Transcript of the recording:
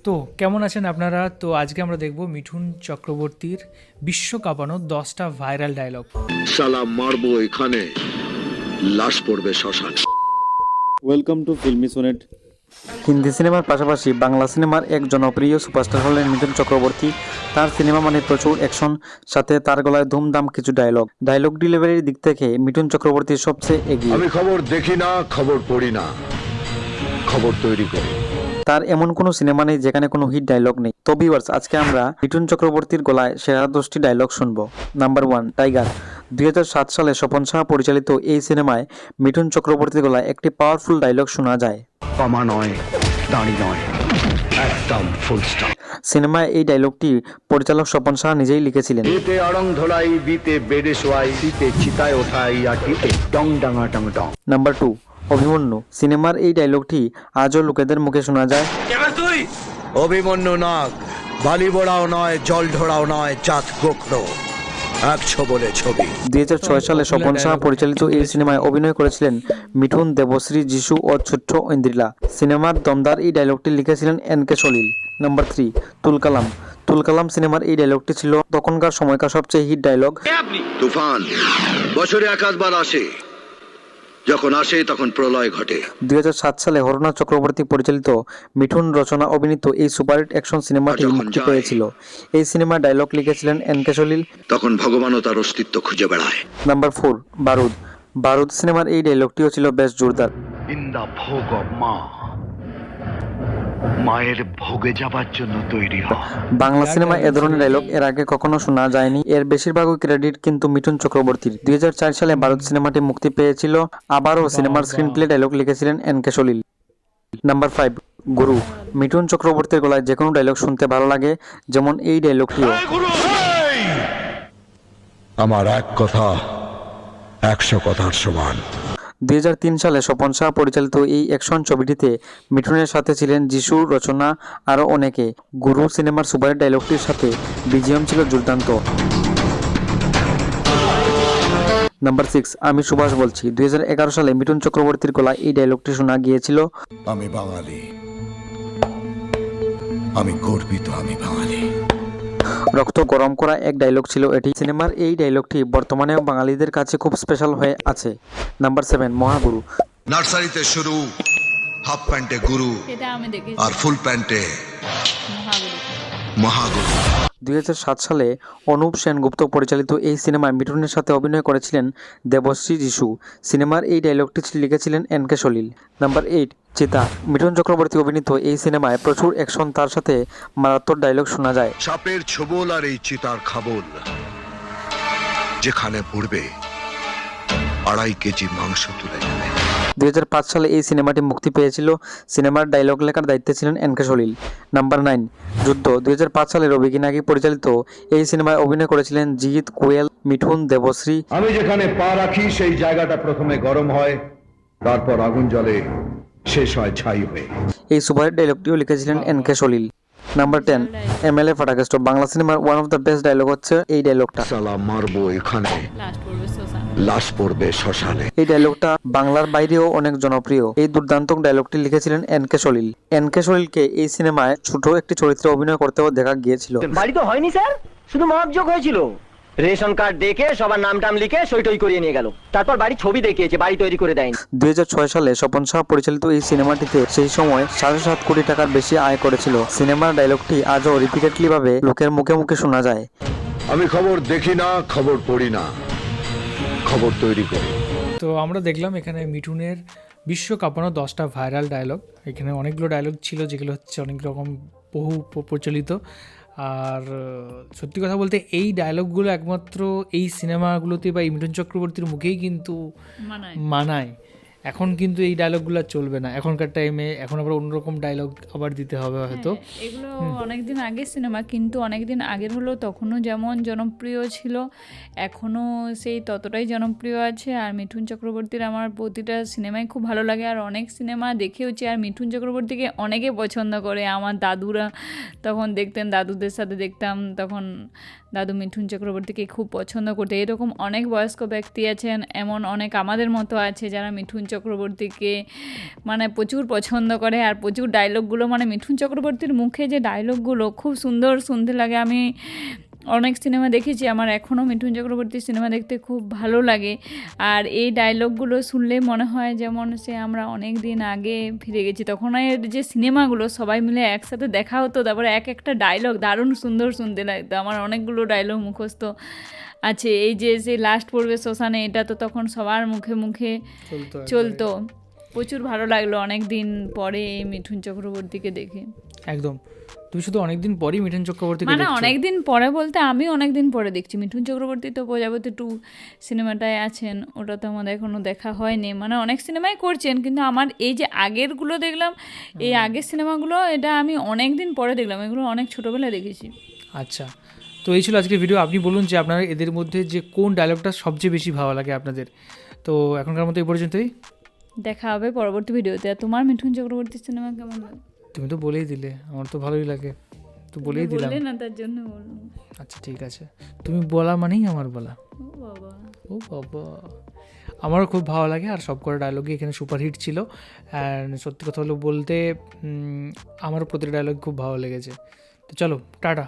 তো কেমন আছেন আপনারা? তো আজকে আমরা দেখব মিঠুন চক্রবর্তীর বিশ্ব কাঁপানো 10টা ভাইরাল ডায়লগ। শালা মারবো এখানে, লাশ পড়বে শ্মশানে। Welcome to filmy sonnet. Hindi সিনেমার পাশাপাশি বাংলা সিনেমার এক জনপ্রিয় সুপারস্টার হলেন মিঠুন চক্রবর্তী। তার সিনেমা মানে প্রচুর অ্যাকশন, সাথে তার গলায় ধুমধাম কিছু ডায়লগ ডেলিভারির দিক থেকে মিঠুন চক্রবর্তী সবচেয়ে এগিয়ে। আমি খবর দেখি না, খবর পড়ি না, খবর তৈরি করি। তার এমন কোনো সিনেমা নেই যেখানে কোনো হিট ডায়লগ নেই। তো ভিউয়ার্স, আজকে আমরা মিঠুন চক্রবর্তীর গলায় সেরা 10টি ডায়লগ শুনবো। Number 1, tiger. 2007 সালে স্বপন সাহা পরিচালিত এই সিনেমায় মিঠুন চক্রবর্তীর গলায় একটি পাওয়ারফুল ডায়লগ শোনা যায়। কমা নয়, দাঁড়ি নয়, একদম ফুল স্টপ। সিনেমায় এই ডায়লগটি পরিচালক স্বপন সাহা নিজেই লিখেছিলেন। এতে আড়ং ধোলাই, বিতে বেডে শোয়াই, সিতে চিতায় ওঠাই, আর টিতে ডং ডাঙা ডং ডং। নাম্বার 2, অভিমন্যু। সিনেমার এই ডায়লগটি আজও লোকেদের মুখে শোনা যায়। অভিমন্যু নাগ, বালি বোড়াও নয়, জল ঢোড়াও নয়, জাত গোখরো, এক বলে ছবি। 2006 সালে স্বপন সাহা পরিচালিত এই সিনেমায় অভিনয় করেছিলেন মিঠুন, দেবশ্রী, যিশু ও ছোট্ট ঐন্দ্রিলা। সিনেমার দমদার এই ডায়লগটি লিখেছিলেন এন.কে. সলিল। নাম্বার 3, তুলকালাম। তুলকালাম সিনেমার এই ডায়লগটি ছিল তখনকার সময়কার সবচেয়ে হিট ডায়লগ। তুফান বছরে একাধবার আসে, যখন আসে তখন প্রলয় ঘটে। 2007 সালে হরনাথ চক্রবর্তী পরিচালিত মিঠুন রচনা অভিনীত এই সুপারহিট অ্যাকশন সিনেমাটি যখন মুক্তি যায়, পেয়েছিল। এই সিনেমার ডায়লগ লিখেছিলেন এন.কে. সলিল। তখন ভগবানও তার অস্তিত্ব খুঁজে বেড়ায়। নাম্বার 4, বারুদ। বারুদ সিনেমার এই ডায়লগটিও ছিল বেশ জোরদার। ইন দা ভোগ অব মা, মায়ের ভোগে যাবার জন্য তৈরি হ। বাংলা সিনেমায় এ ধরনের ডায়লগ এর আগে কখনো শোনা যায়নি। এর বেশিরভাগই ক্রেডিট কিন্তু মিঠুন চক্রবর্তীর। 2004 সালে ভারত সিনেমাটি মুক্তি পেয়েছিল। আবারও সিনেমার স্ক্রিনপ্লে ডায়লগ লিখেছিলেন এন.কে. সলিল। নাম্বার 5, গুরু। মিঠুন চক্রবর্তীর গলায় যে কোনো ডায়লগ শুনতে ভালো লাগে, যেমন এই ডায়লগটিও। আমার এক কথা 100 কথার সমান। 2003 সালে স্বপন সাহা পরিচালিত এই অ্যাকশন ছবিটিতে মিঠুনের সাথে ছিলেন যিশু, রচনা আরও অনেকে। গুরু সিনেমার সুপারহিট ডায়লগটির সাথে বিজিএম ছিল দুর্দান্ত। নাম্বার 6, আমি সুভাষ বলছি। 2011 সালে মিঠুন চক্রবর্তীর গলায় এই ডায়লগটি শোনা গিয়েছিল। আমি বাঙালি, আমি গর্বিত, আমি বাঙালি। রক্ত গরম করা এক ডায়লগ ছিল এটি। সিনেমার এই ডায়লগটি বর্তমানেও বাঙালিদের কাছে খুব স্পেশাল হয়ে আছে। নাম্বার 7, মহাগুরু। নার্সারিতে শুরু, হাফ প্যান্টে গুরু, সেটা আমি দেখেছি। আর ফুল প্যান্টে মহাগুরু। মহাগুরু। 2007 সালে অনুপ সেনগুপ্ত পরিচালিত এই সিনেমায় মিঠুনের সাথে অভিনয় করেছিলেন দেবশ্রী, যিশু। সিনেমার এই ডায়লগটি লিখেছিলেন এন.কে. সলিল। নাম্বার 8, চিতা। মিঠুন চক্রবর্তী অভিনীত এই সিনেমায় প্রচুর অ্যাকশন, তার সাথে মারাত্মক ডায়লগ শোনা যায়। সাপের ছোবল আর এই চিতার খাবল, যেখানে পড়বে 2.5 কেজি মাংস তুলে নেবে। 2005 সালে এই সিনেমাটি মুক্তি পেয়েছিল। সিনেমার ডায়লগ লেখার দায়িত্বে ছিলেন এন.কে. সলিল। নাম্বার 9, যুদ্ধ। 2005 সালে রবি কিনাগি পরিচালিত এই সিনেমায় অভিনয় করেছিলেন জিৎ, কোয়েল, মিঠুন, দেবশ্রী। আমি যেখানে পা রাখি সেই জায়গাটা প্রথমে গরম হয়, তারপর আগুন জ্বলে, শেষ হয় ছাই হয়ে। এই সুপারহিট ডায়লগটিও লিখেছিলেন N K. Salil. Number 10, MLA Fatakeshto. Bangla সিনেমার one of the best dialogue হচ্ছে এই ডায়লগটা। শালা মারবো এখানে, লাস্ট পড়বে শ্মশান। লাশ পড়বে শ্মশানে। এই ডায়লগটা বাংলার বাইরেও অনেক জনপ্রিয়। এই দুর্দান্ত ডায়লগটি লিখেছিলেন এন.কে. সলিল। এন.কে. সলিলকে এই সিনেমায় ছোট একটি চরিত্রে অভিনয় করতেও দেখা গিয়েছিল। বাড়ি তো হয়নি স্যার, শুধু মহাভিযোগ হয়েছিল। রেশন কার্ড দেখে সবার নাম টাম লিখে সই টই করিয়ে নিয়ে গেল, তারপর বাড়ি ছবি দেখিয়েছে, বাড়ি তৈরি করে দেয়নি। 2006 সালে স্বপন সাহা পরিচালিত এই সিনেমাটিতে সেই সময় 7.5 কোটি টাকার বেশি আয় করেছিল। সিনেমার ডায়লগটি আজও রিপিটেডলি ভাবে লোকের মুখে মুখে শোনা যায়। আমি খবর দেখি না, খবর পড়ি না, খবর তৈরি করি। তো আমরা দেখলাম এখানে মিঠুনের বিশ্ব কাঁপানো 10টা ভাইরাল ডায়লগ। এখানে অনেকগুলো ডায়লগ ছিল যেগুলো হচ্ছে অনেক রকম বহু প্রচলিত। আর সত্যি কথা বলতে এই ডায়লগগুলো একমাত্র এই সিনেমাগুলোতে বা এই মিঠুন চক্রবর্তীর মুখেই কিন্তু মানায়। এখন কিন্তু এই ডায়লগগুলো চলবে না এখনকার টাইমে। এখন আবার অন্যরকম ডায়লগ আবার দিতে হবে হয়তো। এগুলো অনেকদিন আগের সিনেমা, কিন্তু অনেকদিন আগের হলেও তখনও যেমন জনপ্রিয় ছিল, এখনও সেই ততটাই জনপ্রিয় আছে। আর মিঠুন চক্রবর্তীর আমার প্রতিটা সিনেমাই খুব ভালো লাগে, আর অনেক সিনেমা দেখেওছি। আর মিঠুন চক্রবর্তীকে অনেকে পছন্দ করে। আমার দাদুরা তখন দেখতেন, দাদুদের সাথে দেখতাম, তখন দাদু মিঠুন চক্রবর্তীকে খুব পছন্দ করতে। এরকম অনেক বয়স্ক ব্যক্তি আছেন, এমন অনেক আমাদের মতো আছে যারা মিঠুন চক্রবর্তীকে মানে প্রচুর পছন্দ করে। আর প্রচুর ডায়লগগুলো মানে মিঠুন চক্রবর্তীর মুখে যে ডায়লগগুলো খুব সুন্দর শুনতে লাগে। আমি অনেক সিনেমা দেখেছি, আমার এখনও মিঠুন চক্রবর্তীর সিনেমা দেখতে খুব ভালো লাগে। আর এই ডায়লগগুলো শুনলে মনে হয় যেমন সে আমরা অনেক দিন আগে ফিরে গেছি। তখন এর যে সিনেমাগুলো সবাই মিলে একসাথে দেখা হতো, তারপরে এক একটা ডায়লগ দারুণ সুন্দর শুনতে লাগতো। আমার অনেকগুলো ডায়লগ মুখস্থ আছে। এই যে সেই লাস্ট পড়বে শ্মশানে, এটা তো তখন সবার মুখে মুখে চলতো। প্রচুর ভালো লাগলো অনেক দিন পরে এই মিঠুন চক্রবর্তীকে দেখে। একদম, তুমি শুধু অনেকদিন পরই মিঠুন চক্রবর্তীকে মানে দেখছো। অনেকদিন পরে বলতে আমি অনেকদিন পরে দেখছি। মিঠুন চক্রবর্তী তো প্রজাপতি 2 সিনেমাটায় আছেন, ওটা তো আমাদের এখনও দেখা হয়নি। মানে অনেক সিনেমাই করছেন, কিন্তু আমার এই যে আগেরগুলো দেখলাম, এই আগের সিনেমাগুলো এটা আমি অনেক দিন পরে দেখলাম, এগুলো অনেক ছোটোবেলায় দেখেছি। আচ্ছা, তো এই ছিল আজকের ভিডিও। আপনি বলুন যে আপনার এদের মধ্যে যে কোন ডায়লগটা সবচেয়ে বেশি ভালো লাগে আপনাদের। তো এখনকার মতো এই পর্যন্তই, দেখা হবে পরবর্তী ভিডিওতে। আর তোমার মিঠুন চক্রবর্তীর সিনেমা কেমন লাগে? তুমি তো বলেই দিলে, আমার তো ভালোই লাগে, তো বলেই দিলাম। বললে না, তার জন্য বললাম। আচ্ছা ঠিক আছে, তুমি বলা মানেই আমার বলা। ও বাবা, ও বাবা, আমারও খুব ভালো লাগে। আর সব কটা ডায়লগই এখানে সুপারহিট ছিল। অ্যান্ড সত্যি কথা হলো বলতে আমারও প্রতিটা ডায়লগ খুব ভালো লেগেছে। তো চলো, টাটা।